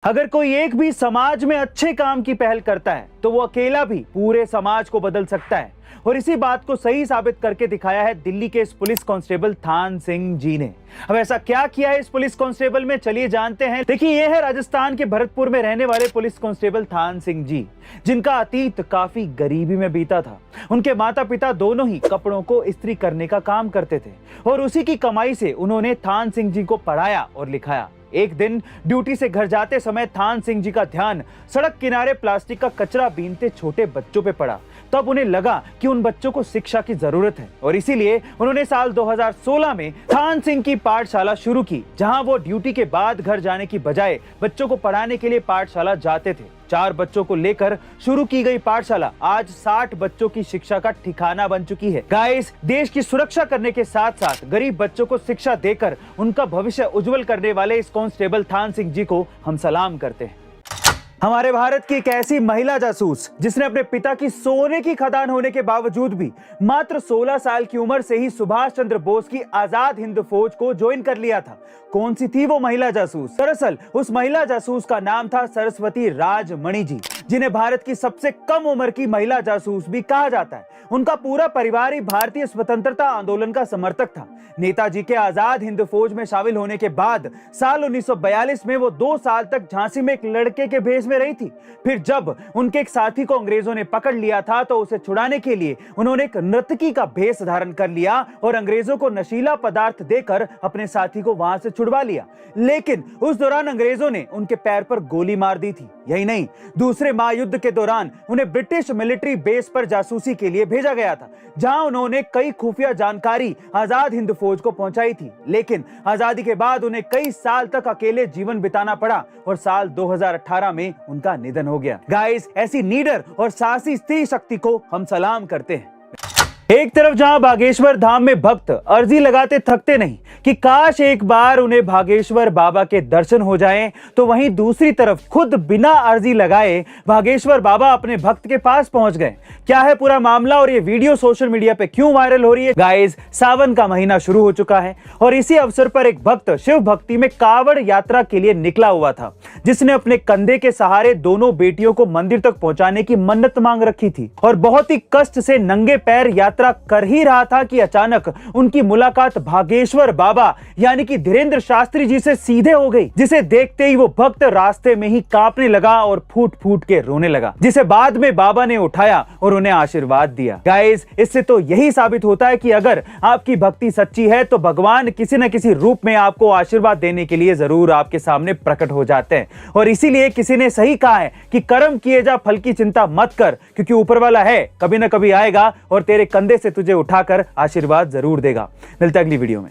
अगर कोई एक भी समाज में अच्छे काम की पहल करता है तो वो अकेला भी पूरे समाज को बदल सकता है। और इसी बात को सही साबित करके दिखाया है दिल्ली के इस पुलिस कांस्टेबल थान सिंह जी ने। अब ऐसा क्या किया है इस पुलिस कांस्टेबल में, चलिए जानते हैं। देखिए, ये है राजस्थान के भरतपुर में रहने वाले पुलिस कांस्टेबल थान सिंह जी, जिनका अतीत काफी गरीबी में बीता था। उनके माता पिता दोनों ही कपड़ों को इस्त्री करने का काम करते थे और उसी की कमाई से उन्होंने थान सिंह जी को पढ़ाया और लिखाया। एक दिन ड्यूटी से घर जाते समय थान सिंह जी का ध्यान सड़क किनारे प्लास्टिक का कचरा बीनते छोटे बच्चों पे पड़ा। तब उन्हें लगा कि उन बच्चों को शिक्षा की जरूरत है और इसीलिए उन्होंने साल 2016 में थान सिंह की पाठशाला शुरू की, जहां वो ड्यूटी के बाद घर जाने की बजाय बच्चों को पढ़ाने के लिए पाठशाला जाते थे। 4 बच्चों को लेकर शुरू की गई पाठशाला आज 60 बच्चों की शिक्षा का ठिकाना बन चुकी है। गाइस, देश की सुरक्षा करने के साथ साथ गरीब बच्चों को शिक्षा देकर उनका भविष्य उज्जवल करने वाले इस कांस्टेबल थान सिंह जी को हम सलाम करते हैं। हमारे भारत की एक ऐसी महिला जासूस जिसने अपने पिता की सोने की खदान होने के बावजूद भी मात्र 16 साल की उम्र से ही सुभाष चंद्र बोस की आजाद हिंद फौज को ज्वाइन कर लिया था। कौन सी थी वो महिला जासूस? दरअसल उस महिला जासूस का नाम था सरस्वती राजमणि जी, जिन्हें भारत की सबसे कम उम्र की महिला जासूस भी कहा जाता है। उनका पूरा परिवार ही भारतीय स्वतंत्रता आंदोलन का समर्थक था। नेताजी के आजाद हिंद फौज में शामिल होने के बाद साल 1942 में वो 2 साल तक झांसी में एक लड़के के भेष में रही थी। फिर जब उनके एक साथी को अंग्रेजों ने पकड़ लिया था तो उसे छुड़ाने के लिए उन्होंने एक नर्तकी का भेष धारण कर लिया और अंग्रेजों को नशीला पदार्थ देकर अपने साथी को वहां से छुड़वा लिया। लेकिन उस दौरान अंग्रेजों ने उनके पैर पर गोली मार दी थी। यही नहीं, दूसरे महायुद्ध के दौरान उन्हें ब्रिटिश मिलिट्री बेस पर जासूसी के लिए भेजा गया था, जहां उन्होंने कई खुफिया जानकारी आजाद हिंद फौज को पहुंचाई थी। लेकिन आजादी के बाद उन्हें कई साल तक अकेले जीवन बिताना पड़ा और साल 2018 में उनका निधन हो गया। गाइस, ऐसी नीडर और साहसी स्त्री शक्ति को हम सलाम करते हैं। एक तरफ जहां बागेश्वर धाम में भक्त अर्जी लगाते थकते नहीं कि काश एक बार उन्हें बागेश्वर बाबा के दर्शन हो जाएं, तो वहीं दूसरी तरफ खुद बिना अर्जी लगाए बागेश्वर बाबा अपने भक्त के पास पहुंच गए। क्या है पूरा मामला और ये वीडियो सोशल मीडिया पे क्यों वायरल हो रही है? गाइस, सावन का महीना शुरू हो चुका है और इसी अवसर पर एक भक्त शिव भक्ति में कावड़ यात्रा के लिए निकला हुआ था, जिसने अपने कंधे के सहारे दोनों बेटियों को मंदिर तक पहुंचाने की मन्नत मांग रखी थी और बहुत ही कष्ट से नंगे पैर यात्रा कर ही रहा था कि अचानक उनकी मुलाकात भागेश्वर बाबा यानी कि धीरेन्द्र शास्त्री जी से सीधे हो गई, जिसे देखते ही वो भक्त रास्ते में ही कांपने लगा और फूट फूट के रोने लगा, जिसे बाद में बाबा ने उठाया और उन्हें आशीर्वाद दिया। गाइस, इससे तो यही साबित होता है कि अगर आपकी भक्ति सच्ची है तो भगवान किसी न किसी रूप में आपको आशीर्वाद देने के लिए जरूर आपके सामने प्रकट हो जाते हैं। और इसीलिए किसी ने सही कहा है कि कर्म किए जा, फल की चिंता मत कर, क्योंकि ऊपर वाला है कभी न कभी आएगा और तेरे कंधे से तुझे उठाकर आशीर्वाद जरूर देगा। मिलते अगली वीडियो में।